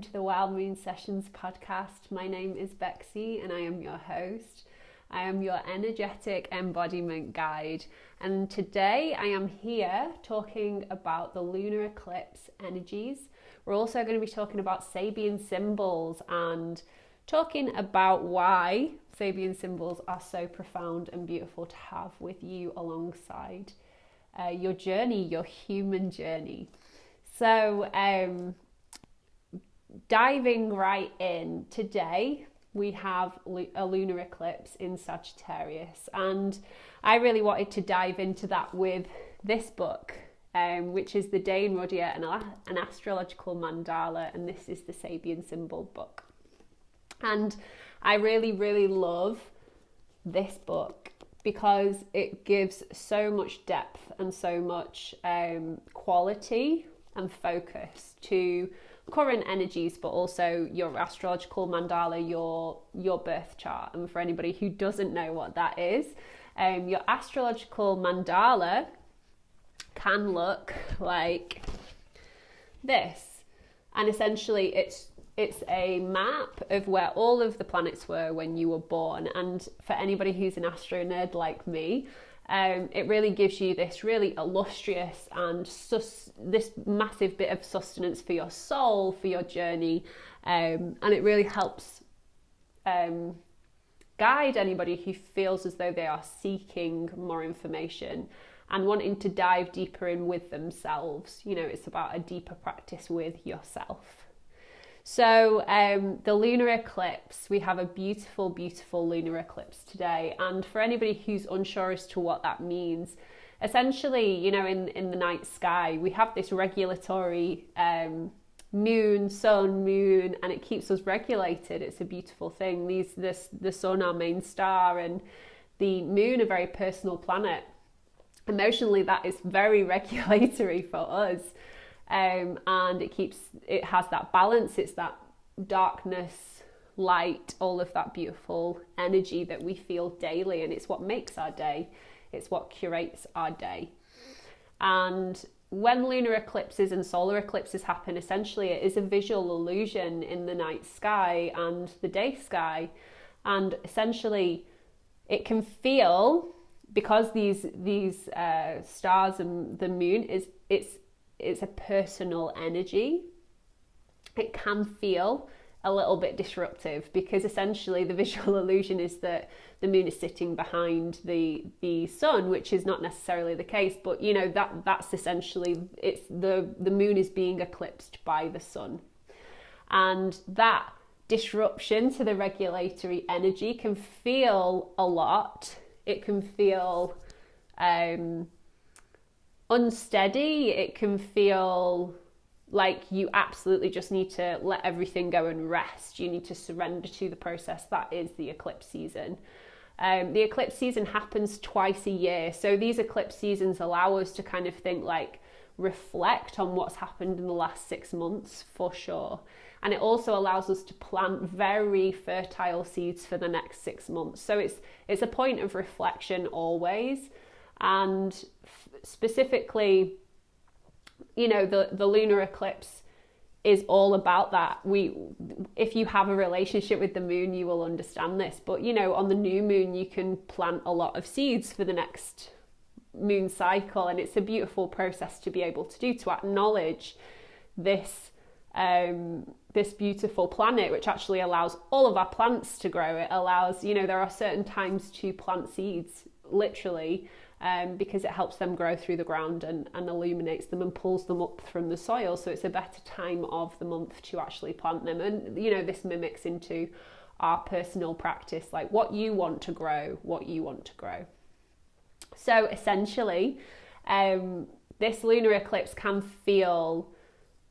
to the Wild Moon Sessions podcast. My name is Bexy and I am your host. I am your energetic embodiment guide, and today I am here talking about the lunar eclipse energies. We're also going to be talking about Sabian symbols and talking about why Sabian symbols are so profound and beautiful to have with you alongside your journey, your human journey. So diving right in, today we have a lunar eclipse in Sagittarius, and I really wanted to dive into that with this book, which is the Dane, Rudyhar and an Astrological Mandala, and this is the Sabian Symbol book. And I really love this book because it gives so much depth and so much quality and focus to current energies, but also your astrological mandala, your birth chart. And for anybody who doesn't know what that is, your astrological mandala can look like this, and essentially it's a map of where all of the planets were when you were born. And for anybody who's an astro nerd like me, it really gives you this really illustrious and this massive bit of sustenance for your soul, for your journey, and it really helps guide anybody who feels as though they are seeking more information and wanting to dive deeper in with themselves. You know, it's about a deeper practice with yourself. So the lunar eclipse, we have a beautiful lunar eclipse today. And for anybody who's unsure as to what that means, essentially, you know, in the night sky, we have this regulatory moon, sun, moon, and it keeps us regulated. It's a beautiful thing. The sun, our main star, and the moon, a very personal planet. Emotionally, that is very regulatory for us. And it has that balance. It's that darkness, light, all of that beautiful energy that we feel daily, and it's what makes our day. It's what curates our day. And when lunar eclipses and solar eclipses happen, essentially it is a visual illusion in the night sky and the day sky. And essentially it can feel, because these stars and the moon it's a personal energy, it can feel a little bit disruptive, because essentially the visual illusion is that the moon is sitting behind the sun, which is not necessarily the case, but you know, that's essentially, it's the moon is being eclipsed by the sun. And that disruption to the regulatory energy can feel a lot. It can feel unsteady. It can feel like you absolutely just need to let everything go and rest. You need to surrender to the process that is the eclipse season. The eclipse season happens twice a year, so these eclipse seasons allow us to kind of think, like, reflect on what's happened in the last 6 months for sure. And it also allows us to plant very fertile seeds for the next 6 months. So it's a point of reflection always. And specifically, you know, the lunar eclipse is all about that. If you have a relationship with the moon, you will understand this. But, you know, on the new moon, you can plant a lot of seeds for the next moon cycle. And it's a beautiful process to be able to do, to acknowledge this beautiful planet, which actually allows all of our plants to grow. It allows, you know, there are certain times to plant seeds, literally, because it helps them grow through the ground and illuminates them and pulls them up from the soil. So it's a better time of the month to actually plant them. And, you know, this mimics into our personal practice, like what you want to grow, So essentially, this lunar eclipse can feel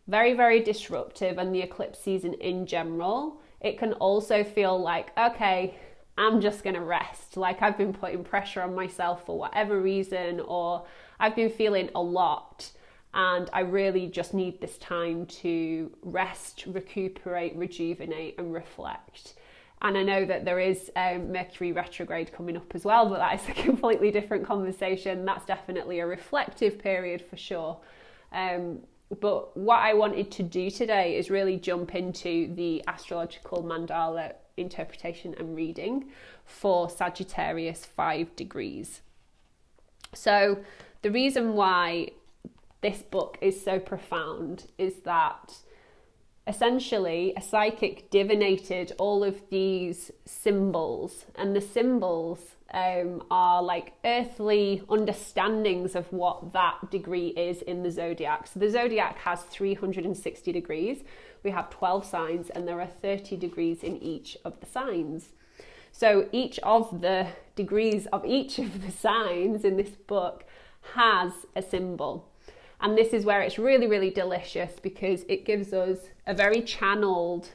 very disruptive, and the eclipse season in general. It can also feel like, okay, I'm just going to rest. Like, I've been putting pressure on myself for whatever reason, or I've been feeling a lot and I really just need this time to rest, recuperate, rejuvenate and reflect. And I know that there is Mercury retrograde coming up as well, but that is a completely different conversation. That's definitely a reflective period for sure. But what I wanted to do today is really jump into the Astrological Mandala interpretation and reading for Sagittarius 5 degrees. So the reason why this book is so profound is that essentially a psychic divinated all of these symbols, and the symbols are like earthly understandings of what that degree is in the zodiac. So the zodiac has 360 degrees. We have 12 signs, and there are 30 degrees in each of the signs. So each of the degrees of each of the signs in this book has a symbol. And this is where it's really, really delicious, because it gives us a very channeled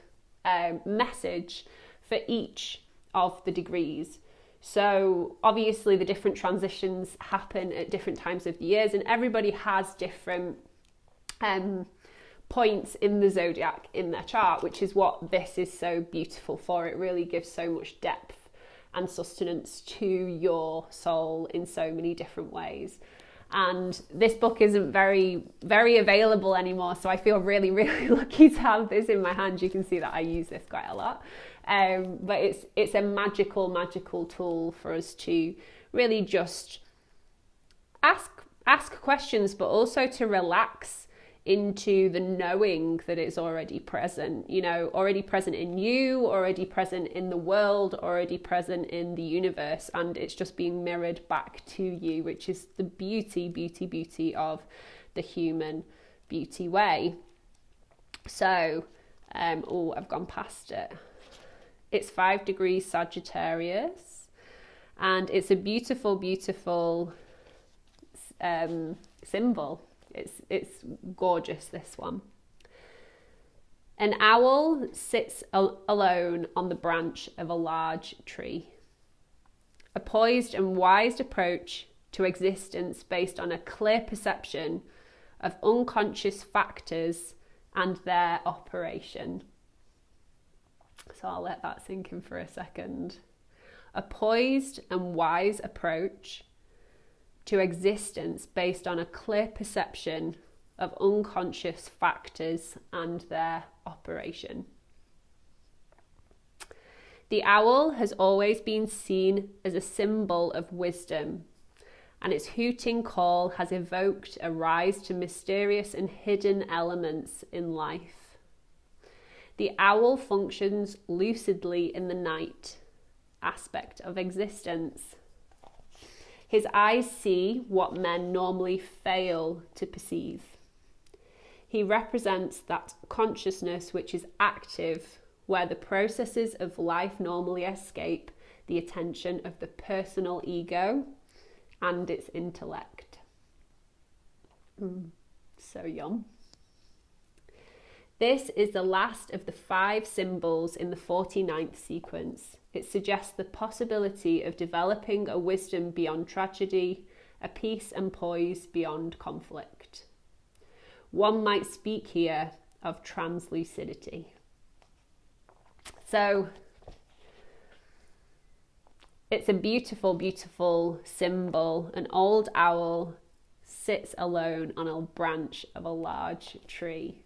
message for each of the degrees. So obviously the different transitions happen at different times of the years, and everybody has different points in the zodiac in their chart, which is what this is so beautiful for. It really gives so much depth and sustenance to your soul in so many different ways. And this book isn't very, very available anymore, so I feel really, really lucky to have this in my hand. You can see that I use this quite a lot. But it's a magical tool for us to really just ask questions, but also to relax into the knowing that it's already present, already present in you, already present in the world, already present in the universe, and it's just being mirrored back to you, which is the beauty of the human beauty way. So, I've gone past it. It's 5 degrees Sagittarius, and it's a beautiful symbol. It's gorgeous, this one. An owl sits alone on the branch of a large tree. A poised and wise approach to existence based on a clear perception of unconscious factors and their operation. So I'll let that sink in for a second. A poised and wise approach to existence based on a clear perception of unconscious factors and their operation. The owl has always been seen as a symbol of wisdom, and its hooting call has evoked a rise to mysterious and hidden elements in life. The owl functions lucidly in the night aspect of existence. His eyes see what men normally fail to perceive. He represents that consciousness which is active, where the processes of life normally escape the attention of the personal ego and its intellect. So yum. This is the last of the 5 symbols in the 49th sequence. It suggests the possibility of developing a wisdom beyond tragedy, a peace and poise beyond conflict. One might speak here of translucidity. So it's a beautiful symbol. An old owl sits alone on a branch of a large tree.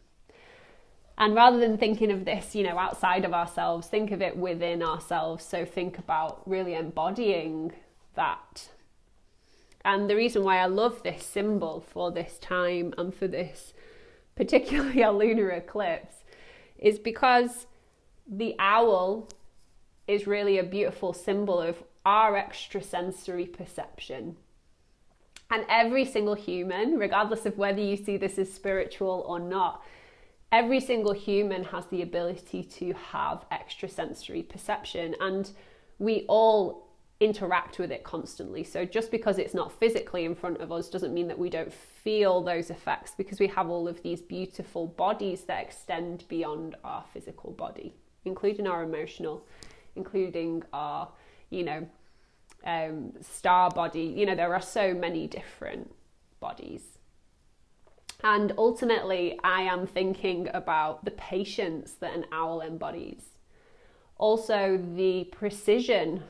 And rather than thinking of this, outside of ourselves, think of it within ourselves. So think about really embodying that. And the reason why I love this symbol for this time and for this, particularly a lunar eclipse, is because the owl is really a beautiful symbol of our extrasensory perception. And every single human, regardless of whether you see this as spiritual or not, every single human has the ability to have extrasensory perception, and we all interact with it constantly. So just because it's not physically in front of us doesn't mean that we don't feel those effects, because we have all of these beautiful bodies that extend beyond our physical body, including our emotional, including our, star body. There are so many different bodies. And ultimately, I am thinking about the patience that an owl embodies. Also, the precision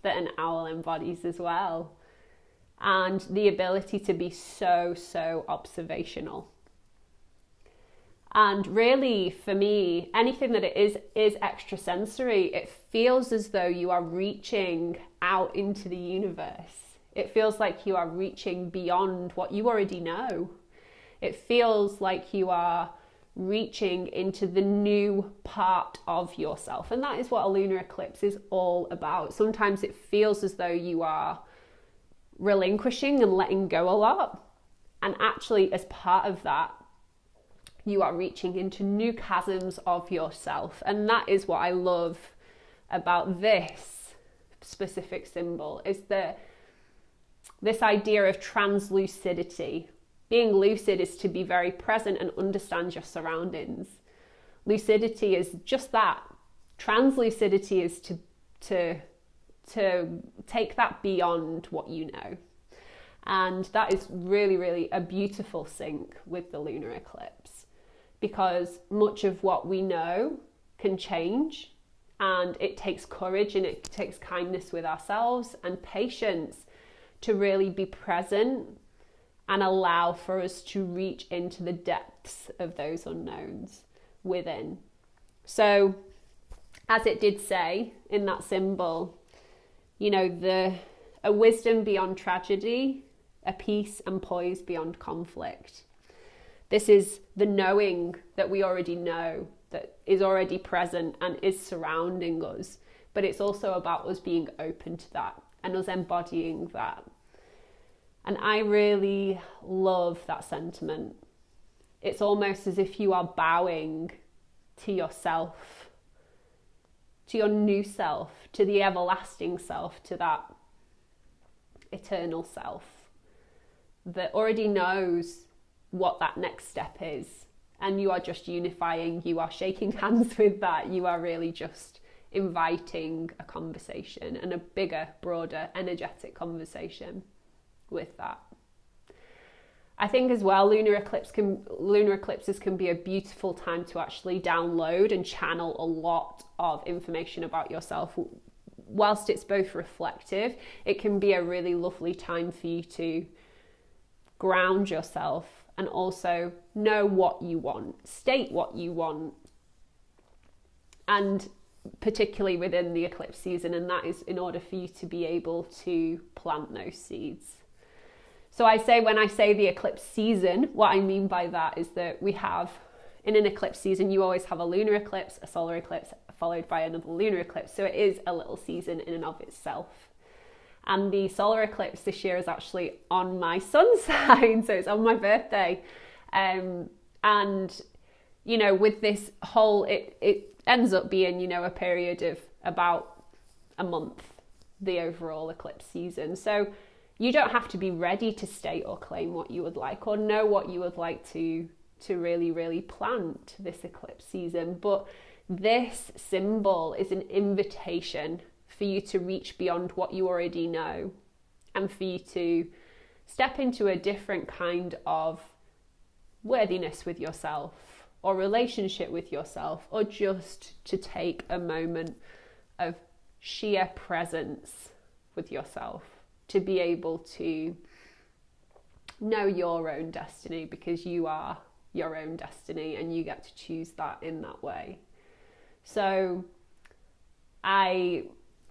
that an owl embodies as well. And the ability to be so observational. And really, for me, anything that it is extrasensory. It feels as though you are reaching out into the universe. It feels like you are reaching beyond what you already know. It feels like you are reaching into the new part of yourself. And that is what a lunar eclipse is all about. Sometimes it feels as though you are relinquishing and letting go a lot. And actually, as part of that, you are reaching into new chasms of yourself. And that is what I love about this specific symbol, is this idea of translucidity. Being lucid is to be very present and understand your surroundings. Lucidity is just that. Translucidity is to take that beyond what you know. And that is really, really a beautiful sync with the lunar eclipse, because much of what we know can change, and it takes courage and it takes kindness with ourselves and patience to really be present and allow for us to reach into the depths of those unknowns within. So, as it did say in that symbol, you know, a wisdom beyond tragedy, a peace and poise beyond conflict. This is the knowing that we already know, that is already present and is surrounding us. But it's also about us being open to that and us embodying that. And I really love that sentiment. It's almost as if you are bowing to yourself, to your new self, to the everlasting self, to that eternal self that already knows what that next step is. And you are just unifying, you are shaking hands with that, you are really just inviting a conversation, and a bigger, broader, energetic conversation with that. I think as well, lunar eclipses can be a beautiful time to actually download and channel a lot of information about yourself. Whilst it's both reflective, it can be a really lovely time for you to ground yourself and also know what you want, state what you want, and particularly within the eclipse season, and that is in order for you to be able to plant those seeds. So when I say the eclipse season, what I mean by that is that we have, in an eclipse season, you always have a lunar eclipse, a solar eclipse, followed by another lunar eclipse. So it is a little season in and of itself. And the solar eclipse this year is actually on my sun's sign, so it's on my birthday. And, you know, with this whole, it ends up being, you know, a period of about a month, the overall eclipse season. So you don't have to be ready to state or claim what you would like or know what you would like to really, really plant this eclipse season. But this symbol is an invitation for you to reach beyond what you already know and for you to step into a different kind of worthiness with yourself or relationship with yourself, or just to take a moment of sheer presence with yourself, to be able to know your own destiny, because you are your own destiny and you get to choose that in that way. So I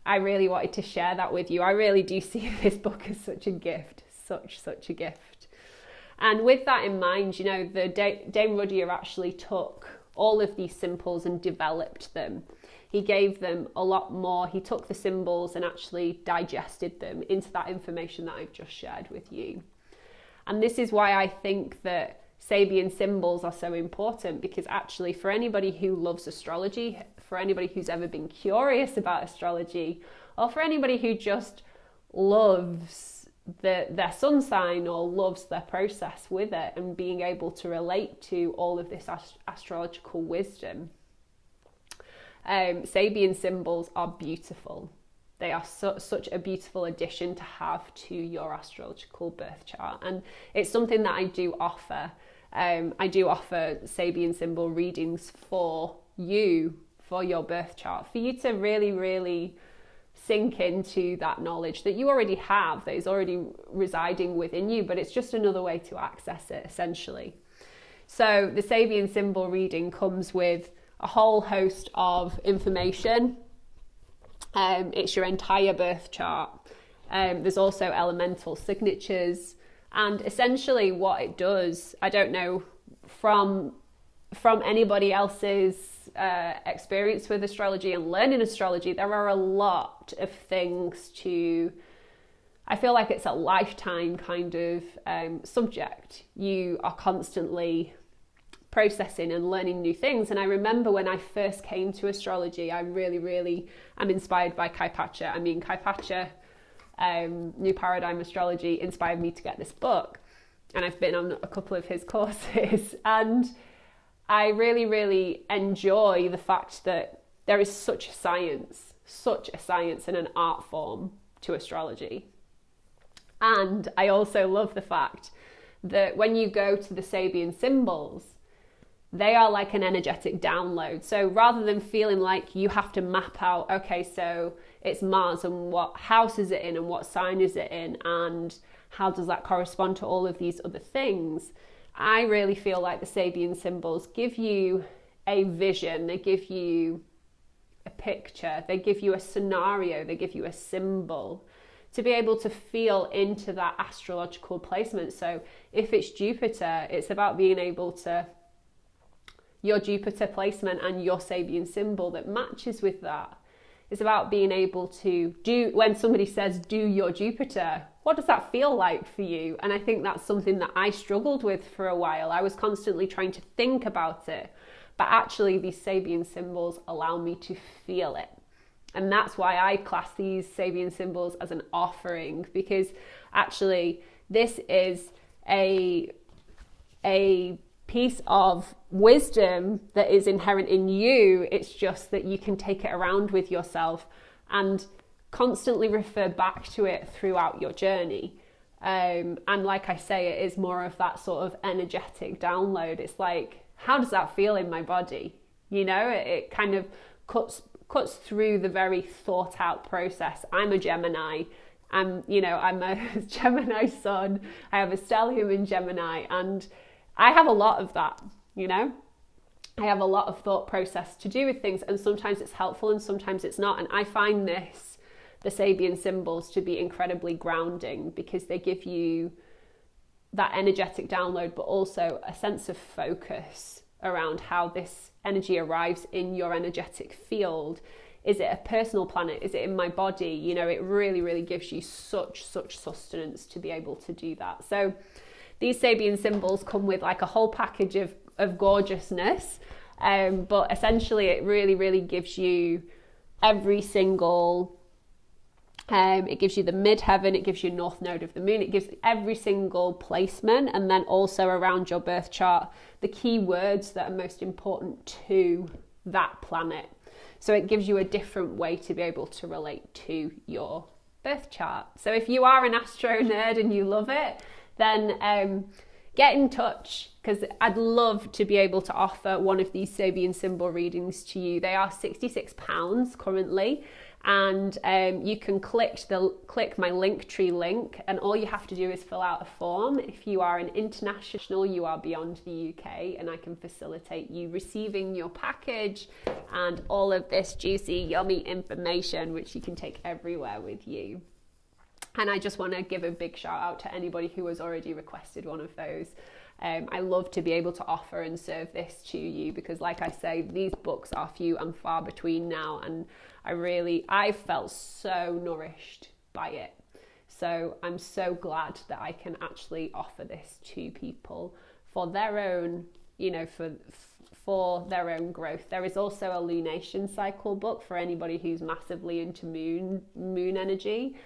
really wanted to share that with you. I really do see this book as such a gift, such a gift. And with that in mind, you know, the Dane Rudyhar actually took all of these symbols and developed them. He gave them a lot more. He took the symbols and actually digested them into that information that I've just shared with you. And this is why I think that Sabian symbols are so important, because actually for anybody who loves astrology, for anybody who's ever been curious about astrology, or for anybody who just loves their sun sign or loves their process with it and being able to relate to all of this astrological wisdom, Sabian symbols are beautiful. They are such a beautiful addition to have to your astrological birth chart, and it's something that I do offer. I do offer Sabian symbol readings for you, for your birth chart, for you to really, really sink into that knowledge that you already have, that is already residing within you, but it's just another way to access it, essentially. So the Sabian Symbol Reading comes with a whole host of information. It's your entire birth chart. There's also elemental signatures, and essentially what it does, I don't know from anybody else's experience with astrology and learning astrology, there are a lot of things I feel like it's a lifetime kind of subject. You are constantly processing and learning new things. And I remember when I first came to astrology, I really am inspired by Kaipacha. I mean, Kaipacha, New Paradigm Astrology, inspired me to get this book. And I've been on a couple of his courses. And I really enjoy the fact that there is such a science and an art form to astrology. And I also love the fact that when you go to the Sabian symbols, they are like an energetic download. So rather than feeling like you have to map out, okay, so it's Mars and what house is it in and what sign is it in and how does that correspond to all of these other things, I really feel like the Sabian symbols give you a vision, they give you a picture, they give you a scenario, they give you a symbol to be able to feel into that astrological placement. So if it's Jupiter, it's about being able to, your Jupiter placement and your Sabian symbol that matches with that. It's about being able to do, when somebody says, do your Jupiter, what does that feel like for you? And I think that's something that I struggled with for a while. I was constantly trying to think about it, but actually these Sabian symbols allow me to feel it. And that's why I class these Sabian symbols as an offering, because actually this is a piece of wisdom that is inherent in you. It's just that you can take it around with yourself and constantly refer back to it throughout your journey. And like I say, it is more of that sort of energetic download. It's like, how does that feel in my body? You know, it kind of cuts through the very thought out process. I'm a Gemini. I'm a Gemini sun. I have a stellium in Gemini, and I have a lot of that, you know. I have a lot of thought process to do with things, and sometimes it's helpful and sometimes it's not. And I find the Sabian symbols to be incredibly grounding, because they give you that energetic download, but also a sense of focus around how this energy arrives in your energetic field. Is it a personal planet? Is it in my body? You know, it really gives you such sustenance to be able to do that. So these Sabian symbols come with like a whole package of gorgeousness, but essentially it really gives you every single, it gives you the midheaven, it gives you north node of the moon, it gives every single placement, and then also around your birth chart, the key words that are most important to that planet. So it gives you a different way to be able to relate to your birth chart. So if you are an astro nerd and you love it, then get in touch, because I'd love to be able to offer one of these Sabian symbol readings to you. They are £66 currently, and you can click my Linktree link, and all you have to do is fill out a form. If you are an international, you are beyond the UK, and I can facilitate you receiving your package and all of this juicy, yummy information, which you can take everywhere with you. And I just want to give a big shout out to anybody who has already requested one of those. I love to be able to offer and serve this to you, because like I say, these books are few and far between now, and I felt so nourished by it. So I'm so glad that I can actually offer this to people for their own, you know, for their own growth. There is also a lunation cycle book for anybody who's massively into moon energy.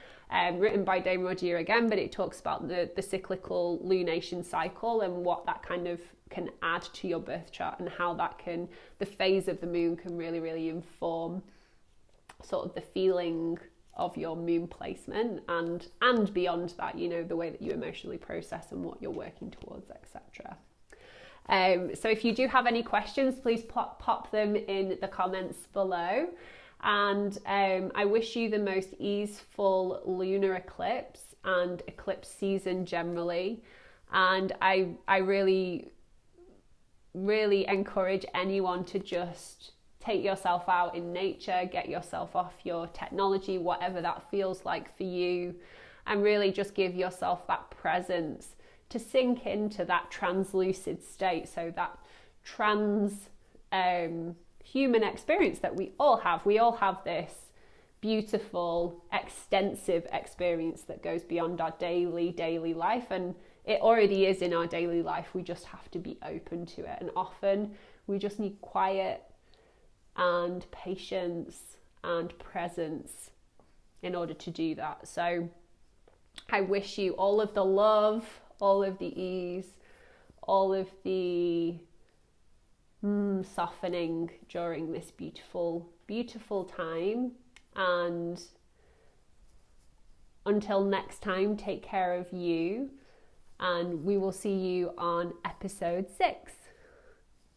Written by Dane Rudyhar again, but it talks about the cyclical lunation cycle and what that kind of can add to your birth chart, and how that the phase of the moon can really inform sort of the feeling of your moon placement, and beyond that, you know, the way that you emotionally process and what you're working towards, etc. So if you do have any questions, please pop them in the comments below. And I wish you the most easeful lunar eclipse and eclipse season generally. And I really really encourage anyone to just take yourself out in nature, get yourself off your technology, whatever that feels like for you, and really just give yourself that presence to sink into that translucid state. So that human experience that we all have. We all have this beautiful, extensive experience that goes beyond our daily life, and it already is in our daily life. We just have to be open to it, and often we just need quiet and patience and presence in order to do that. So I wish you all of the love, all of the ease, all of the softening during this beautiful time. And until next time, take care of you, and we will see you on episode 6.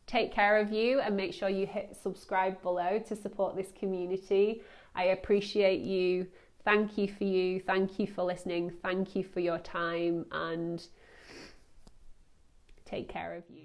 Take care of you, and make sure you hit subscribe below to support this community. I appreciate you. Thank you for you. Thank you for listening. Thank you for your time, and take care of you.